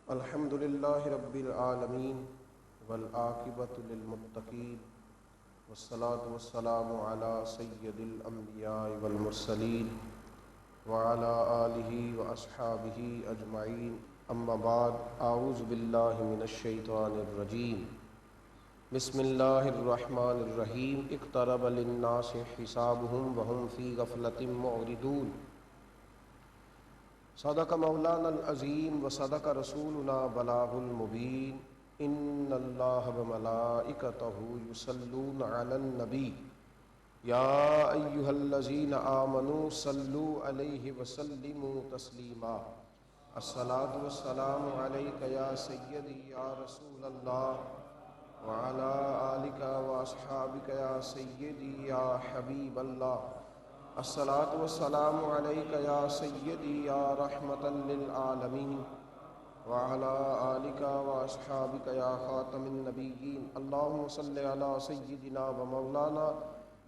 الحمد للہ رب العالمین والعاقبۃ للمتقین والصلاة والسلام علی سید الانبیاء والمرسلین وعلی آلہ واصحابہ اجمعین اما بعد اعوذ باللہ من الشیطان الرجیم بسم اللہ الرحمن الرحیم اقترب للناس حسابهم وهم فی غفلۃ معرضون صدق مولانا العظیم و صدق رسولنا بلاغ المبین ان اللہ وملائکتہ یصلون علی النبی یا ایہا الذین آمنوا صلوا علیہ وسلموا تسلیما الصلاۃ والسلام علیک یا سیدی یا رسول اللہ وعلی آلک واصحابک یا سیدی یا حبیب اللہ الصلاۃ والسلام علیک یا سیدی یا رحمتا للعالمین وعلی آلک واصحابک یا خاتم النبیین اللہم صلی علی سیدنا و مولانا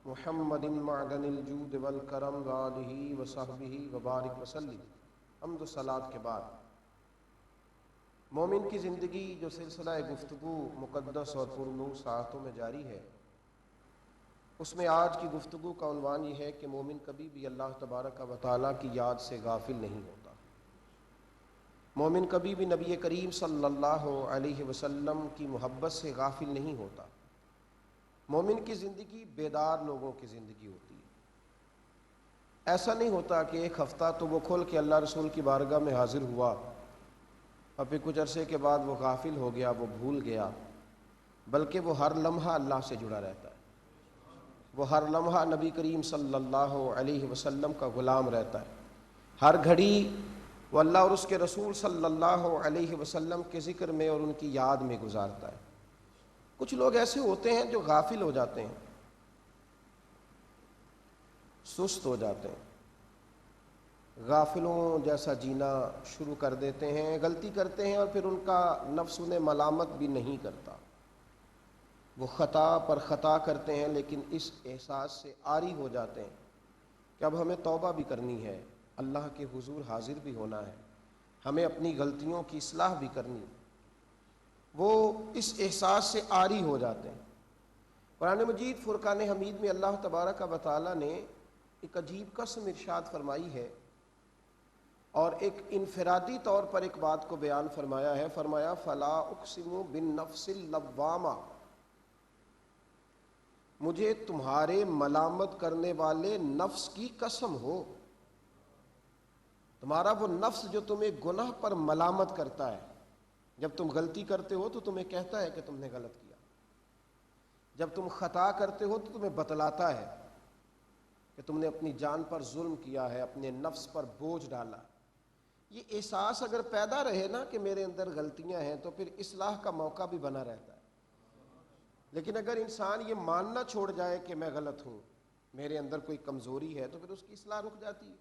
محمد معدن الجود والکرم وآلہ وصحبہ وبارک وسلم۔ حمد و صلاۃ کے بعد مومن کی زندگی جو سلسلہ گفتگو مقدس اور پرنور ساعتوں میں جاری ہے، اس میں آج کی گفتگو کا عنوان یہ ہے کہ مومن کبھی بھی اللہ تبارک و تعالیٰ کی یاد سے غافل نہیں ہوتا۔ مومن کبھی بھی نبی کریم صلی اللہ علیہ وسلم کی محبت سے غافل نہیں ہوتا۔ مومن کی زندگی بیدار لوگوں کی زندگی ہوتی ہے۔ ایسا نہیں ہوتا کہ ایک ہفتہ تو وہ کھل کے اللہ رسول کی بارگاہ میں حاضر ہوا اور پھر کچھ عرصے کے بعد وہ غافل ہو گیا، وہ بھول گیا، بلکہ وہ ہر لمحہ اللہ سے جڑا رہتا ہے۔ وہ ہر لمحہ نبی کریم صلی اللہ علیہ وسلم کا غلام رہتا ہے۔ ہر گھڑی وہ اللہ اور اس کے رسول صلی اللہ علیہ وسلم کے ذکر میں اور ان کی یاد میں گزارتا ہے۔ کچھ لوگ ایسے ہوتے ہیں جو غافل ہو جاتے ہیں، سست ہو جاتے ہیں، غافلوں جیسا جینا شروع کر دیتے ہیں، غلطی کرتے ہیں اور پھر ان کا نفس انہیں ملامت بھی نہیں کرتا۔ وہ خطا پر خطا کرتے ہیں لیکن اس احساس سے عاری ہو جاتے ہیں کہ اب ہمیں توبہ بھی کرنی ہے، اللہ کے حضور حاضر بھی ہونا ہے، ہمیں اپنی غلطیوں کی اصلاح بھی کرنی ہے۔ وہ اس احساس سے عاری ہو جاتے ہیں۔ قرآن مجید فرقان حمید میں اللہ تبارک و تعالیٰ نے ایک عجیب قسم ارشاد فرمائی ہے اور ایک انفرادی طور پر ایک بات کو بیان فرمایا ہے۔ فرمایا فلا اقسم بالنفس اللوامہ، مجھے تمہارے ملامت کرنے والے نفس کی قسم ہو۔ تمہارا وہ نفس جو تمہیں گناہ پر ملامت کرتا ہے، جب تم غلطی کرتے ہو تو تمہیں کہتا ہے کہ تم نے غلط کیا، جب تم خطا کرتے ہو تو تمہیں بتلاتا ہے کہ تم نے اپنی جان پر ظلم کیا ہے، اپنے نفس پر بوجھ ڈالا۔ یہ احساس اگر پیدا رہے نا کہ میرے اندر غلطیاں ہیں تو پھر اصلاح کا موقع بھی بنا رہتا ہے۔ لیکن اگر انسان یہ ماننا چھوڑ جائے کہ میں غلط ہوں، میرے اندر کوئی کمزوری ہے، تو پھر اس کی اصلاح رک جاتی ہے۔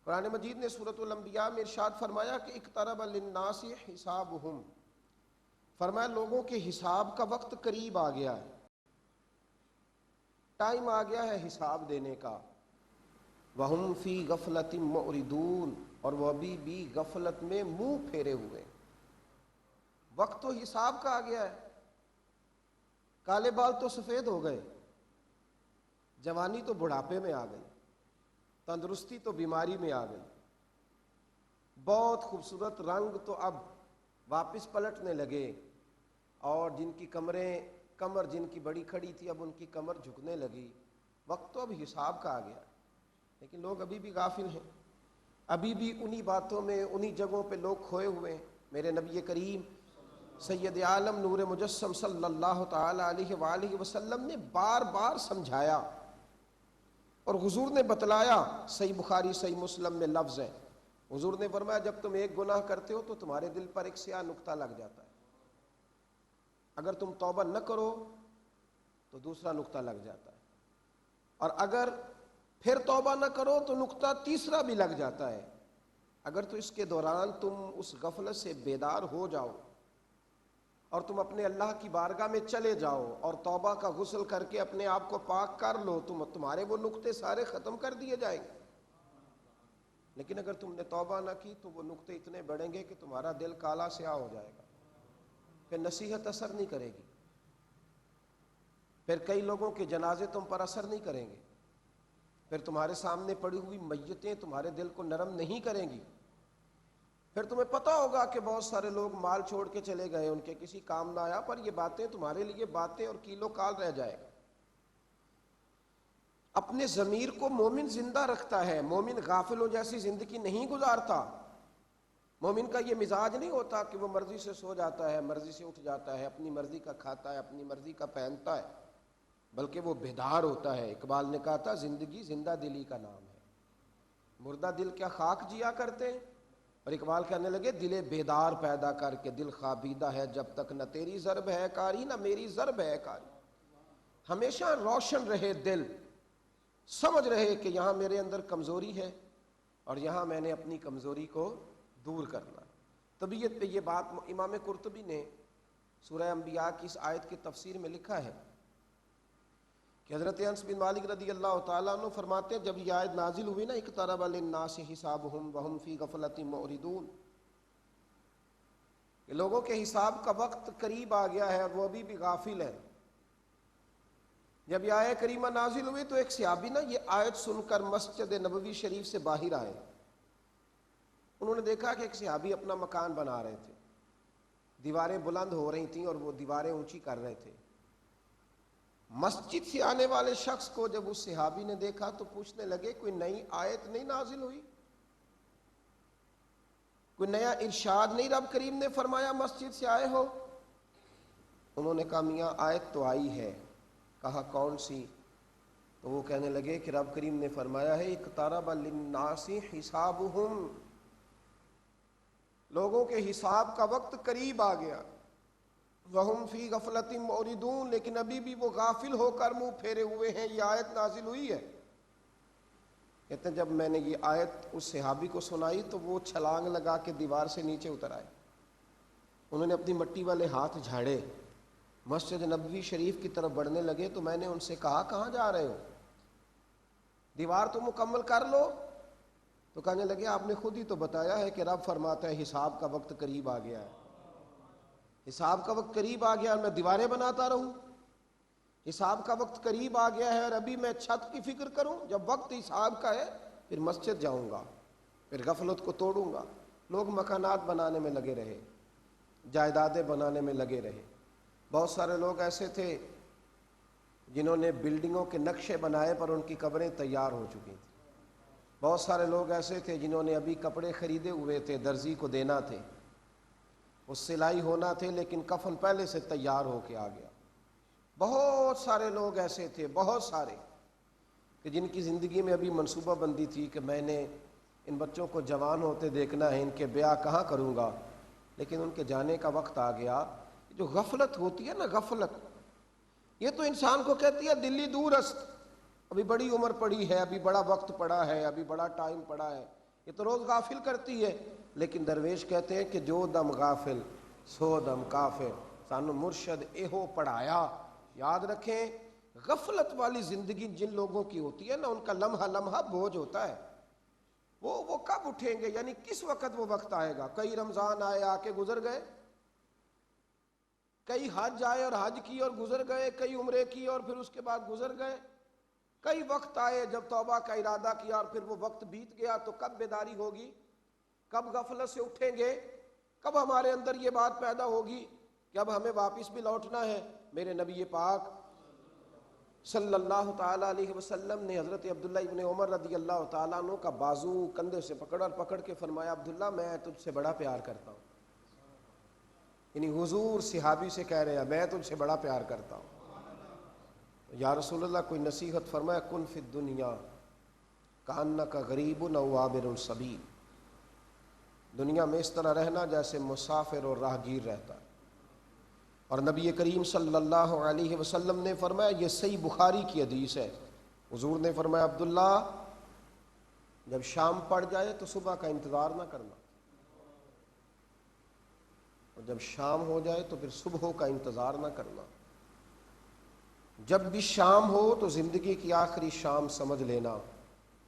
قرآن مجید نے سورۃ الانبیاء میں ارشاد فرمایا کہ اقترب للناس حسابهم، فرمایا لوگوں کے حساب کا وقت قریب آ گیا ہے، ٹائم آ گیا ہے حساب دینے کا۔ وَهُمْ فِي غَفْلَةٍ مُعْرِضُونَ، اور وہ ابھی بھی غفلت میں منہ پھیرے ہوئے ہیں۔ وقت تو حساب کا آ گیا ہے، کالے بال تو سفید ہو گئے، جوانی تو بڑھاپے میں آ گئی، تندرستی تو بیماری میں آ گئی، بہت خوبصورت رنگ تو اب واپس پلٹنے لگے، اور جن کی کمر جن کی بڑی کھڑی تھی اب ان کی کمر جھکنے لگی۔ وقت تو اب حساب کا آ گیا، لیکن لوگ ابھی بھی غافل ہیں، ابھی بھی انہی باتوں میں انہی جگہوں پہ لوگ کھوئے ہوئے ہیں۔ میرے نبی کریم سید عالم نور مجسم صلی اللہ تعالی علیہ وآلہ وسلم نے بار بار سمجھایا اور حضور نے بتلایا۔ صحیح بخاری صحیح مسلم میں لفظ ہے، حضور نے فرمایا جب تم ایک گناہ کرتے ہو تو تمہارے دل پر ایک سیاہ نقطہ لگ جاتا ہے، اگر تم توبہ نہ کرو تو دوسرا نقطہ لگ جاتا ہے، اور اگر پھر توبہ نہ کرو تو نقطہ تیسرا بھی لگ جاتا ہے۔ اگر تو اس کے دوران تم اس غفلت سے بیدار ہو جاؤ اور تم اپنے اللہ کی بارگاہ میں چلے جاؤ اور توبہ کا غسل کر کے اپنے آپ کو پاک کر لو، تمہارے وہ نقطے سارے ختم کر دیے جائیں گے۔ لیکن اگر تم نے توبہ نہ کی تو وہ نقطے اتنے بڑھیں گے کہ تمہارا دل کالا سیاہ ہو جائے گا، پھر نصیحت اثر نہیں کرے گی، پھر کئی لوگوں کے جنازے تم پر اثر نہیں کریں گے، پھر تمہارے سامنے پڑی ہوئی میتیں تمہارے دل کو نرم نہیں کریں گی، پھر تمہیں پتہ ہوگا کہ بہت سارے لوگ مال چھوڑ کے چلے گئے، ان کے کسی کام نہ آیا، پر یہ باتیں تمہارے لیے باتیں اور کیلو کال رہ جائے گا۔ اپنے ضمیر کو مومن زندہ رکھتا ہے، مومن غافلوں جیسی زندگی نہیں گزارتا۔ مومن کا یہ مزاج نہیں ہوتا کہ وہ مرضی سے سو جاتا ہے، مرضی سے اٹھ جاتا ہے، اپنی مرضی کا کھاتا ہے، اپنی مرضی کا پہنتا ہے، بلکہ وہ بیدار ہوتا ہے۔ اقبال نے کہا تھا زندگی زندہ دلی کا نام ہے، مردہ دل کیا خاک جیا کرتے ہیں؟ اور اقبال کہنے لگے دل بیدار پیدا کر کے دل خوابیدہ ہے، جب تک نہ تیری ضرب ہے کاری نہ میری ضرب ہے کاری۔ ہمیشہ روشن رہے دل، سمجھ رہے کہ یہاں میرے اندر کمزوری ہے اور یہاں میں نے اپنی کمزوری کو دور کرنا۔ طبیعت پہ یہ بات امام قرطبی نے سورہ انبیاء کی اس آیت کی تفسیر میں لکھا ہے کہ حضرت انس بن مالک رضی اللہ تعالیٰ عنہ فرماتے ہیں جب یہ آیت نازل ہوئی نا اقترب للناس حسابهم وهم فی غفلۃ معرضون، کہ لوگوں کے حساب کا وقت قریب آ گیا ہے اور وہ ابھی بھی غافل ہیں۔ جب یہ آیت کریمہ نازل ہوئی تو ایک صحابی نا یہ آیت سن کر مسجد نبوی شریف سے باہر آئے۔ انہوں نے دیکھا کہ ایک صحابی اپنا مکان بنا رہے تھے، دیواریں بلند ہو رہی تھیں اور وہ دیواریں اونچی کر رہے تھے۔ مسجد سے آنے والے شخص کو جب اس صحابی نے دیکھا تو پوچھنے لگے کوئی نئی آیت نہیں نازل ہوئی، کوئی نیا ارشاد نہیں رب کریم نے فرمایا مسجد سے آئے ہو؟ انہوں نے کہا میاں آیت تو آئی ہے۔ کہا کون سی؟ تو وہ کہنے لگے کہ رب کریم نے فرمایا ہے اقترب للناس حسابهم، لوگوں کے حساب کا وقت قریب آ گیا، وَهُمْ فِي غَفْلَةٍ مُعْرِضُونَ، لیکن ابھی بھی وہ غافل ہو کر منہ پھیرے ہوئے ہیں۔ یہ آیت نازل ہوئی ہے۔ کہتے ہیں جب میں نے یہ آیت اس صحابی کو سنائی تو وہ چھلانگ لگا کے دیوار سے نیچے اتر آئے۔ انہوں نے اپنی مٹی والے ہاتھ جھاڑے، مسجد نبوی شریف کی طرف بڑھنے لگے تو میں نے ان سے کہا کہاں جا رہے ہو؟ دیوار تو مکمل کر لو۔ تو کہنے لگے آپ نے خود ہی تو بتایا ہے کہ رب فرماتا ہے حساب کا وقت قریب آ گیا ہے، حساب کا وقت قریب آ گیا اور میں دیواریں بناتا رہوں؟ حساب کا وقت قریب آ گیا ہے اور ابھی میں چھت کی فکر کروں؟ جب وقت حساب کا ہے پھر مسجد جاؤں گا، پھر غفلت کو توڑوں گا۔ لوگ مکانات بنانے میں لگے رہے، جائیدادیں بنانے میں لگے رہے۔ بہت سارے لوگ ایسے تھے جنہوں نے بلڈنگوں کے نقشے بنائے پر ان کی قبریں تیار ہو چکی تھیں۔ بہت سارے لوگ ایسے تھے جنہوں نے ابھی کپڑے خریدے ہوئے تھے، درزی کو دینا تھے، وہ سلائی ہونا تھے، لیکن کفن پہلے سے تیار ہو کے آ گیا۔ بہت سارے لوگ ایسے تھے، بہت سارے، کہ جن کی زندگی میں ابھی منصوبہ بندی تھی کہ میں نے ان بچوں کو جوان ہوتے دیکھنا ہے، ان کے بیاہ کہاں کروں گا، لیکن ان کے جانے کا وقت آ گیا۔ جو غفلت ہوتی ہے نا، غفلت، یہ تو انسان کو کہتی ہے دلی دور است، ابھی بڑی عمر پڑی ہے، ابھی بڑا وقت پڑا ہے، ابھی بڑا ٹائم پڑا ہے، یہ تو روز غافل کرتی ہے۔ لیکن درویش کہتے ہیں کہ جو دم غافل سو دم کافر، سانو مرشد ایہو پڑھایا۔ یاد رکھیں غفلت والی زندگی جن لوگوں کی ہوتی ہے نا، ان کا لمحہ لمحہ بوجھ ہوتا ہے۔ وہ کب اٹھیں گے، یعنی کس وقت وہ وقت آئے گا؟ کئی رمضان آئے آ کے گزر گئے، کئی حج آئے اور حج کی اور گزر گئے، کئی عمرے کی اور پھر اس کے بعد گزر گئے، کئی وقت آئے جب توبہ کا ارادہ کیا اور پھر وہ وقت بیت گیا۔ تو کب بیداری ہوگی؟ کب غفلت سے اٹھیں گے؟ کب ہمارے اندر یہ بات پیدا ہوگی کہ اب ہمیں واپس بھی لوٹنا ہے؟ میرے نبی پاک صلی اللہ تعالیٰ علیہ وسلم نے حضرت عبداللہ ابن عمر رضی اللہ تعالیٰ عنہ کا بازو کندھے سے پکڑ کے فرمایا عبداللہ میں تجھ سے بڑا پیار کرتا ہوں۔ یعنی حضور صحابی سے کہہ رہے ہیں میں تجھ سے بڑا پیار کرتا ہوں۔ یا رسول اللہ کوئی نصیحت فرمایا کن فی الدنیا کانک غریب او عابر السبیل، دنیا میں اس طرح رہنا جیسے مسافر اور راہگیر رہتا ہے۔ اور نبی کریم صلی اللہ علیہ وسلم نے فرمایا، یہ صحیح بخاری کی حدیث ہے، حضور نے فرمایا عبداللہ جب شام پڑ جائے تو صبح کا انتظار نہ کرنا، اور جب شام ہو جائے تو پھر صبح کا انتظار نہ کرنا۔ جب بھی شام ہو تو زندگی کی آخری شام سمجھ لینا،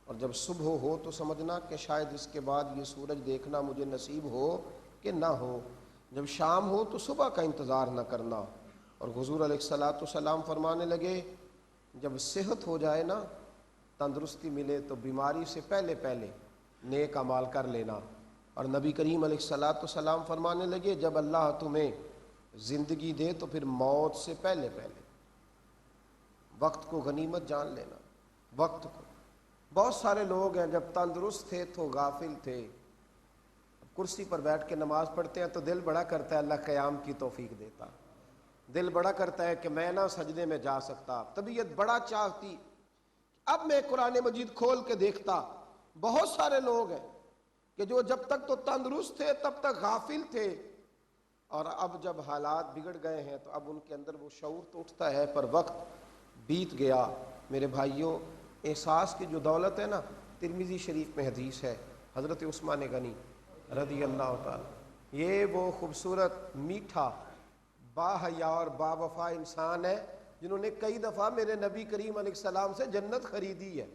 اور جب صبح ہو تو سمجھنا کہ شاید اس کے بعد یہ سورج دیکھنا مجھے نصیب ہو کہ نہ ہو، جب شام ہو تو صبح کا انتظار نہ کرنا۔ اور حضور علیہ الصلاۃ والسلام فرمانے لگے جب صحت ہو جائے نا، تندرستی ملے، تو بیماری سے پہلے پہلے نیک اعمال کر لینا۔ اور نبی کریم علیہ الصلاۃ والسلام فرمانے لگے جب اللہ تمہیں زندگی دے تو پھر موت سے پہلے پہلے وقت کو غنیمت جان لینا، وقت کو۔ بہت سارے لوگ ہیں جب تندرست تھے تو غافل تھے، کرسی پر بیٹھ کے نماز پڑھتے ہیں تو دل بڑا کرتا ہے اللہ قیام کی توفیق دیتا، دل بڑا کرتا ہے کہ میں نہ سجدے میں جا سکتا، طبیعت بڑا چاہتی۔ اب میں قرآن مجید کھول کے دیکھتا بہت سارے لوگ ہیں کہ جو جب تک تو تندرست تھے تب تک غافل تھے، اور اب جب حالات بگڑ گئے ہیں تو اب ان کے اندر وہ شعور تو اٹھتا ہے، پر وقت بیت گیا۔ میرے بھائیوں، احساس کی جو دولت ہے نا، ترمذی شریف میں حدیث ہے، حضرت عثمان غنی رضی اللہ تعالی، یہ وہ خوبصورت میٹھا با حیا اور با وفا انسان ہے جنہوں نے کئی دفعہ میرے نبی کریم علیہ السلام سے جنت خریدی ہے،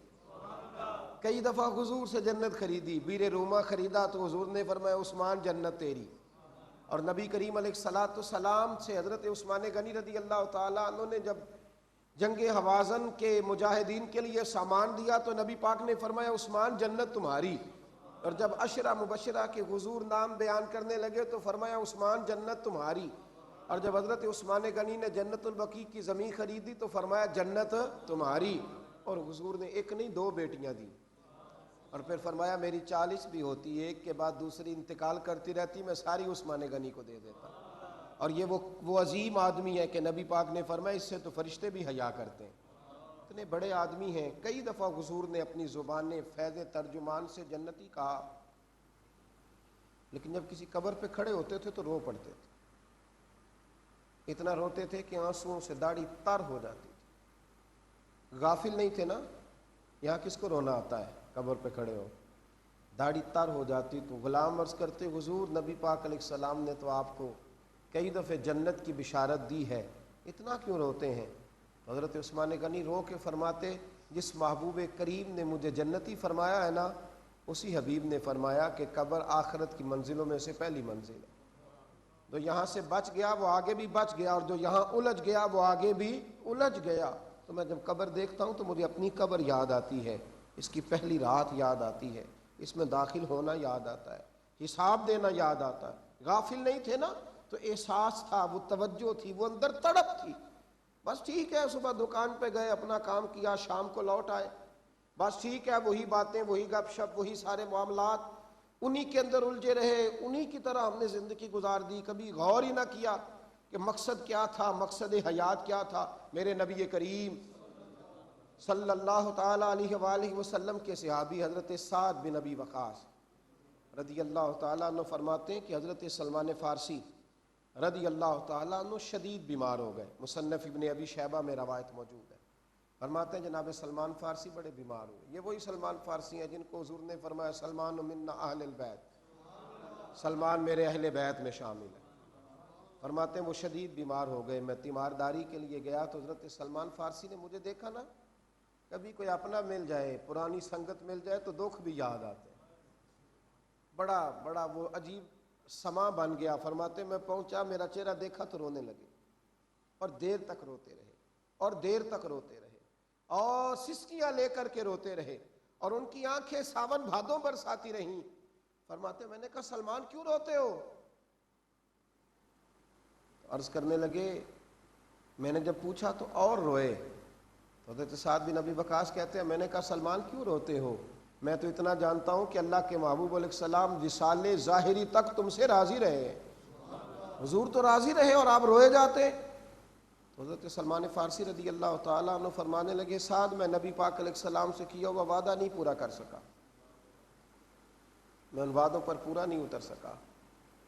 کئی دفعہ حضور سے جنت خریدی۔ بیر روما خریدا تو حضور نے فرمایا عثمان جنت تیری۔ اور نبی کریم علیہ الصلاۃ والسلام سے حضرت عثمان غنی رضی اللہ تعالیٰ عنہ نے جب جنگ حوازن کے مجاہدین کے لیے سامان دیا تو نبی پاک نے فرمایا عثمان جنت تمہاری۔ اور جب عشرہ مبشرہ کے حضور نام بیان کرنے لگے تو فرمایا عثمان جنت تمہاری۔ اور جب حضرت عثمان غنی نے جنت البقیع کی زمین خریدی تو فرمایا جنت تمہاری۔ اور حضور نے ایک نہیں دو بیٹیاں دی، اور پھر فرمایا میری 40 بھی ہوتی، ایک کے بعد دوسری انتقال کرتی رہتی، میں ساری عثمان غنی کو دے دیتا۔ اور یہ وہ عظیم آدمی ہے کہ نبی پاک نے فرمایا اس سے تو فرشتے بھی حیا کرتے ہیں، اتنے بڑے آدمی ہیں۔ کئی دفعہ حضور نے اپنی زبان فیض ترجمان سے جنتی کہا، لیکن جب کسی قبر پہ کھڑے ہوتے تھے تو رو پڑتے تھے، اتنا روتے تھے کہ آنسوؤں سے داڑھی تر ہو جاتی تھی۔ غافل نہیں تھے نا، یہاں کس کو رونا آتا ہے؟ قبر پہ کھڑے ہو داڑھی تر ہو جاتی۔ تو غلام عرض کرتے حضور نبی پاک علیہ السلام نے تو آپ کو کئی دفعے جنت کی بشارت دی ہے، اتنا کیوں روتے ہیں؟ حضرت عثمان غنی رو کے فرماتے جس محبوب کریم نے مجھے جنتی فرمایا ہے نا، اسی حبیب نے فرمایا کہ قبر آخرت کی منزلوں میں سے پہلی منزل ہے، جو یہاں سے بچ گیا وہ آگے بھی بچ گیا، اور جو یہاں الجھ گیا وہ آگے بھی الجھ گیا۔ تو میں جب قبر دیکھتا ہوں تو مجھے اپنی قبر یاد آتی ہے، اس کی پہلی رات یاد آتی ہے، اس میں داخل ہونا یاد آتا ہے، حساب دینا یاد آتا ہے۔ غافل نہیں تھے نا تو احساس تھا، وہ توجہ تھی، وہ اندر تڑپ تھی۔ بس ٹھیک ہے صبح دکان پہ گئے، اپنا کام کیا، شام کو لوٹ آئے، بس ٹھیک ہے، وہی باتیں، وہی گپ شپ، وہی سارے معاملات، انہی کے اندر الجھے رہے، انہی کی طرح ہم نے زندگی گزار دی، کبھی غور ہی نہ کیا کہ مقصد کیا تھا، مقصد حیات کیا تھا۔ میرے نبی کریم صلی اللہ تعالیٰ علیہ وآلہ وسلم کے صحابی حضرت سعد بن ابی وقاص رضی اللہ تعالیٰ عنہ فرماتے ہیں کہ حضرت سلمان فارسی رضی اللہ تعالیٰ عنہ شدید بیمار ہو گئے، مصنف ابن ابی شیبہ میں روایت موجود ہے۔ فرماتے ہیں جناب سلمان فارسی بڑے بیمار ہوئے، یہ وہی سلمان فارسی ہیں جن کو حضور نے فرمایا سلمان منا اہل البیت، سلمان میرے اہل بیت میں شامل ہے۔ فرماتے ہیں وہ شدید بیمار ہو گئے، میں تیمارداری کے لیے گیا تو حضرت سلمان فارسی نے مجھے دیکھا نا، کبھی کوئی اپنا مل جائے، پرانی سنگت مل جائے تو دکھ بھی یاد آتے ہیں، بڑا وہ عجیب سما بن گیا۔ فرماتے میں پہنچا، میرا چہرہ دیکھا تو رونے لگے، اور دیر تک روتے رہے، اور دیر تک روتے رہے، اور سسکیاں لے کر کے روتے رہے، اور ان کی آنکھیں ساون بھادوں برساتی رہیں۔ فرماتے میں نے کہا سلمان کیوں روتے ہو؟ عرض کرنے لگے میں نے جب پوچھا تو اور روئے۔ تو حضرت سعد بن ابی وقاص کہتے ہیں میں نے کہا سلمان کیوں روتے ہو؟ میں تو اتنا جانتا ہوں کہ اللہ کے محبوب علیہ السلام وصال ظاہری تک تم سے راضی رہے، حضور تو راضی رہے اور آپ روئے جاتے۔ تو حضرت سلمان فارسی رضی اللہ تعالیٰ عنہ فرمانے لگے سعد میں نبی پاک علیہ السلام سے کیا ہوا وعدہ نہیں پورا کر سکا، میں ان وعدوں پر پورا نہیں اتر سکا۔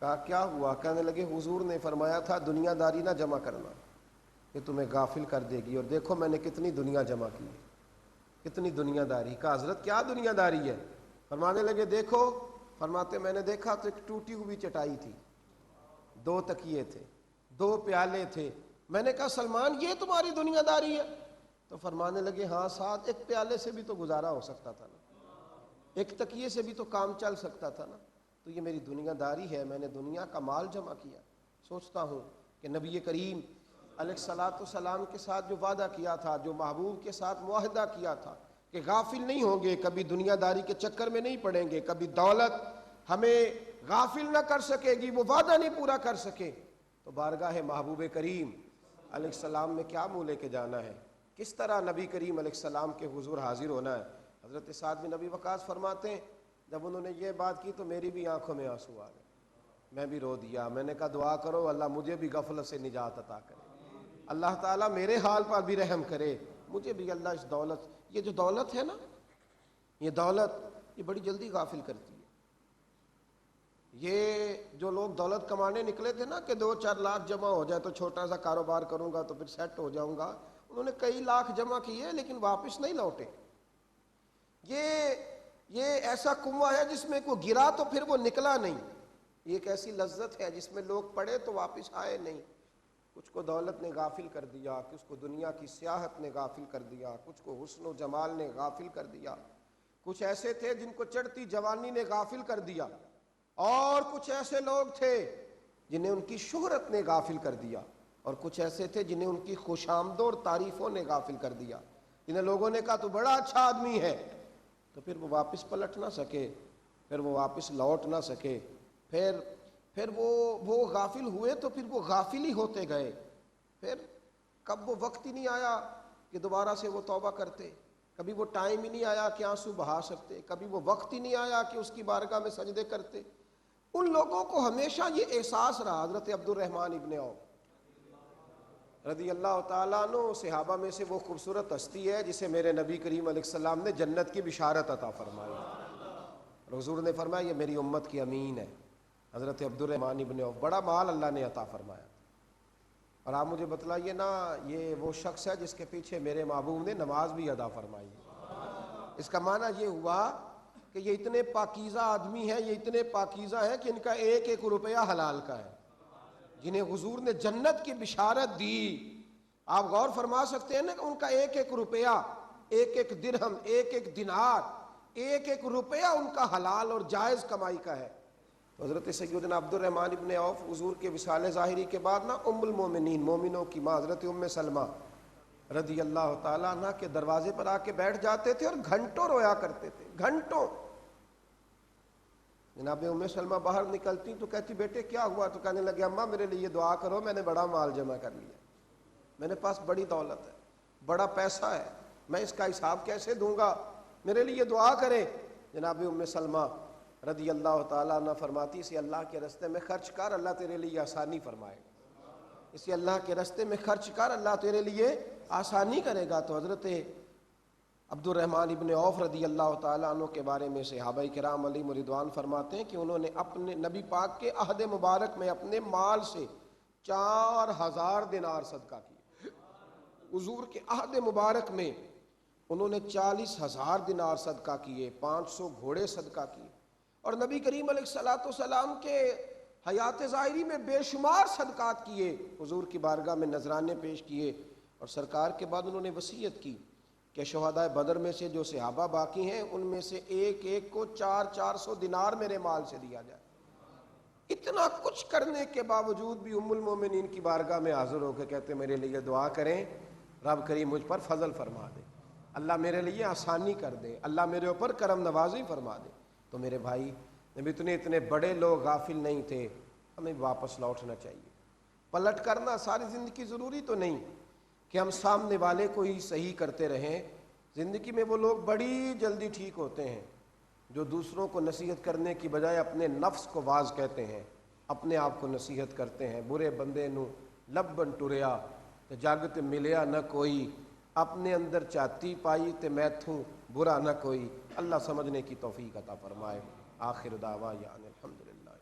کہا کیا ہوا؟ کہنے لگے حضور نے فرمایا تھا دنیا داری نہ جمع کرنا، یہ تمہیں غافل کر دے گی، اور دیکھو میں نے کتنی دنیا جمع کی، کتنی دنیا داری۔ کہا حضرت کیا دنیا داری ہے؟ فرمانے لگے دیکھو، فرماتے میں نے دیکھا تو ایک ٹوٹی ہوئی چٹائی تھی، 2 تکیے تھے، 2 پیالے تھے۔ میں نے کہا سلمان یہ تمہاری دنیا داری ہے؟ تو فرمانے لگے ہاں سعد، ایک پیالے سے بھی تو گزارا ہو سکتا تھا نا، ایک تکیے سے بھی تو کام چل سکتا تھا نا. تو یہ میری دنیا داری ہے, میں نے دنیا کا مال جمع کیا. سوچتا ہوں کہ نبی کریم علیہ الصلاۃ والسلام کے ساتھ جو وعدہ کیا تھا, جو محبوب کے ساتھ معاہدہ کیا تھا کہ غافل نہیں ہوں گے, کبھی دنیا داری کے چکر میں نہیں پڑیں گے, کبھی دولت ہمیں غافل نہ کر سکے گی, وہ وعدہ نہیں پورا کر سکے, تو بارگاہ محبوب کریم علیہ السلام میں کیا منہ لے کے جانا ہے, کس طرح نبی کریم علیہ السلام کے حضور حاضر ہونا ہے. حضرت سعد بن ابی وقاص فرماتے ہیں جب انہوں نے یہ بات کی تو میری بھی آنکھوں میں آنسو آ گئے, میں بھی رو دیا. میں نے کہا دعا کرو اللہ مجھے بھی غفلت سے نجات عطا کرے, اللہ تعالیٰ میرے حال پر بھی رحم کرے, مجھے بھی اللہ اس دولت, یہ جو دولت ہے نا, یہ دولت یہ بڑی جلدی غافل کرتی ہے. یہ جو لوگ دولت کمانے نکلے تھے نا کہ 2-4 لاکھ جمع ہو جائے تو چھوٹا سا کاروبار کروں گا تو پھر سیٹ ہو جاؤں گا, انہوں نے کئی لاکھ جمع کیے لیکن واپس نہیں لوٹے. یہ ایسا کنواں ہے جس میں کوئی گرا تو پھر وہ نکلا نہیں. یہ ایک ایسی لذت ہے جس میں لوگ پڑے تو واپس آئے نہیں. کچھ کو دولت نے غافل کر دیا, کچھ کو دنیا کی سیاحت نے غافل کر دیا, کچھ کو حسن و جمال نے غافل کر دیا, کچھ ایسے تھے جن کو چڑھتی جوانی نے غافل کر دیا, اور کچھ ایسے لوگ تھے جنہیں ان کی شہرت نے غافل کر دیا, اور کچھ ایسے تھے جنہیں ان کی خوش آمدوں اور تعریفوں نے غافل کر دیا. جنہیں لوگوں نے کہا تو بڑا اچھا آدمی ہے, تو پھر وہ واپس پلٹ نہ سکے, پھر وہ واپس لوٹ نہ سکے, پھر وہ غافل ہوئے تو پھر وہ غافل ہی ہوتے گئے. پھر کب وہ وقت ہی نہیں آیا کہ دوبارہ سے وہ توبہ کرتے, کبھی وہ ٹائم ہی نہیں آیا کہ آنسو بہا سکتے, کبھی وہ وقت ہی نہیں آیا کہ اس کی بارگاہ میں سجدے کرتے. ان لوگوں کو ہمیشہ یہ احساس رہا. حضرت عبد الرحمن ابن عوف رضی اللہ تعالیٰ عنہ صحابہ میں سے وہ خوبصورت ہستی ہے جسے میرے نبی کریم علیہ السلام نے جنت کی بشارت عطا فرمائی. حضور نے فرمایا یہ میری امت کی امین ہے. حضرت عبد الرحمن ابن عوف, بڑا مال اللہ نے عطا فرمایا. اور آپ مجھے بتلائیے نا, یہ وہ شخص ہے جس کے پیچھے میرے محبوب نے نماز بھی ادا فرمائی. اس کا معنی یہ ہوا کہ یہ اتنے پاکیزہ آدمی ہیں, یہ اتنے پاکیزہ ہیں کہ ان کا ایک ایک روپیہ حلال کا ہے, جنہیں حضور نے جنت کی بشارت دی. آپ غور فرما سکتے ہیں نا کہ ان کا ایک ایک روپیہ, ایک ایک درہم, ایک ایک دینار, ایک ایک روپیہ ان کا حلال اور جائز کمائی کا ہے. تو حضرت سیدنا عبد الرحمن ابن عوف حضور کے وصال ظاہری کے بعد نا ام المومنین, مومنوں کی ماں حضرت ام سلمہ رضی اللہ تعالیٰ عنہ کے دروازے پر آ کے بیٹھ جاتے تھے اور گھنٹوں رویا کرتے تھے, گھنٹوں. جناب ام سلمہ باہر نکلتی تو کہتی بیٹے کیا ہوا, تو کہنے لگے اماں میرے لیے دعا کرو, میں نے بڑا مال جمع کر لیا, میرے پاس بڑی دولت ہے, بڑا پیسہ ہے, میں اس کا حساب کیسے دوں گا, میرے لیے دعا کریں. جناب ام سلمہ رضی اللہ تعالیٰ عنہ فرماتی اسے اللہ کے راستے میں خرچ کر, اللہ تیرے لیے آسانی فرمائے گا, اسے اللہ کے راستے میں خرچ کر, اللہ تیرے لیے آسانی کرے گا. تو حضرت عبد الرحمن ابن عوف رضی اللہ تعالیٰ عنہ کے بارے میں صحابہ کرام علیہم رضوان فرماتے ہیں کہ انہوں نے اپنے نبی پاک کے عہد مبارک میں اپنے مال سے 4000 دینار صدقہ کیے. حضور کے عہد مبارک میں انہوں نے 40,000 دینار صدقہ کیے, 500 گھوڑے صدقہ کیے, اور نبی کریم علیہ الصلاۃ والسلام کے حیات ظاہری میں بے شمار صدقات کیے, حضور کی بارگاہ میں نذرانے پیش کیے. اور سرکار کے بعد انہوں نے وصیت کی کہ شہدائے بدر میں سے جو صحابہ باقی ہیں ان میں سے ایک ایک کو 400 دینار میرے مال سے دیا جائے. اتنا کچھ کرنے کے باوجود بھی ام المومنین کی بارگاہ میں حاضر ہو کے کہتے میرے لیے دعا کریں, رب کریم مجھ پر فضل فرما دے, اللہ میرے لیے آسانی کر دے, اللہ میرے اوپر کرم نوازی فرما دے. تو میرے بھائی جب اتنے بڑے لوگ غافل نہیں تھے, ہمیں واپس لوٹنا چاہیے. پلٹ کرنا ساری زندگی ضروری تو نہیں کہ ہم سامنے والے کو ہی صحیح کرتے رہیں. زندگی میں وہ لوگ بڑی جلدی ٹھیک ہوتے ہیں جو دوسروں کو نصیحت کرنے کی بجائے اپنے نفس کو واز کہتے ہیں, اپنے آپ کو نصیحت کرتے ہیں. برے بندے نو لبن ٹریا تے جگ تے ملیا نہ کوئی, اپنے اندر چاتی پائی تے میتھوں برا نہ کوئی. اللہ سمجھنے کی توفیق عطا فرمائے. آخر دعوانا الحمدللہ.